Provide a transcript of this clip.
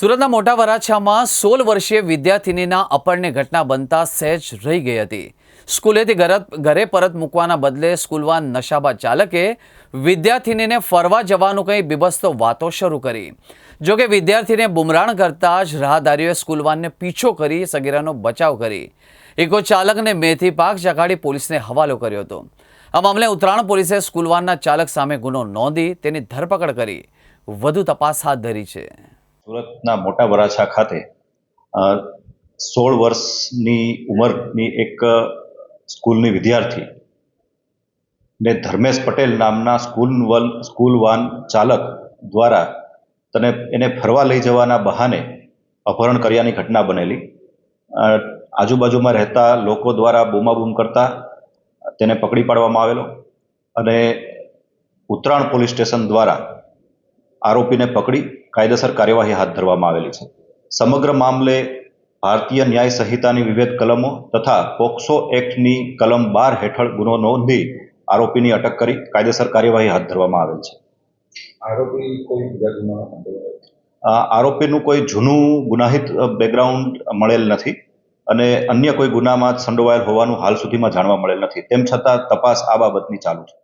સુરતના મોટા વરાછામાં 16 વર્ષીય વિદ્યાર્થિનીના અપહરણની ઘટના બનતા સહેજ રહી ગઈ હતી. સ્કૂલેથી ઘરે પરત મૂકવાના બદલે સ્કૂલવાન નશાબા ચાલકે વિદ્યાર્થિનીને ફરવા જવાનું કહી બીભત્સ વાતો શરૂ કરી. જોકે વિદ્યાર્થીને બુમરાણ કરતા જ રાહદારીઓએ સ્કૂલવાનને પીછો કરી સગીરાનો બચાવ કરી ઇકો ચાલકને મેથી પાક ચખાડી પોલીસને હવાલો કર્યો હતો. આ મામલે ઉત્તરાણ પોલીસે સ્કૂલવાનના ચાલક સામે ગુનો નોંધી તેની ધરપકડ કરી વધુ તપાસ હાથ ધરી છે. સુરતના મોટા વરાછા ખાતે 16 વર્ષની ઉંમરની એક સ્કૂલની વિદ્યાર્થી ને ધર્મેશ પટેલ નામના સ્કૂલ વાન ચાલક દ્વારા એને ફરવા લઈ જવાના બહાને અપહરણ કર્યાની ઘટના બનેલી. આજુબાજુમાં રહેતા લોકો દ્વારા બૂમાબૂમ કરતા તેને પકડી પાડવામાં આવેલો અને ઉત્તરાણ પોલીસ સ્ટેશન દ્વારા આરોપીને પકડી કાયદેસર કાર્યવાહી હાથ ધરવામાં આવેલી છે. સમગ્ર મામલે ભારતીય ન્યાય સંહિતાની વિવિધ કલમો તથા પોક્સો એક્ટની કલમ 12 હેઠળ ગુનો નોંધી આરોપીની અટક કરી કાયદેસર કાર્યવાહી હાથ ધરવામાં આવેલ છે. આરોપીનું કોઈ જૂનું ગુનાહિત બેકગ્રાઉન્ડ મળેલ નથી અને અન્ય કોઈ ગુનામાં સંડોવાયેલ હોવાનું હાલ સુધીમાં જાણવા મળેલ નથી. તેમ છતાં તપાસ આ બાબતની ચાલુ છે.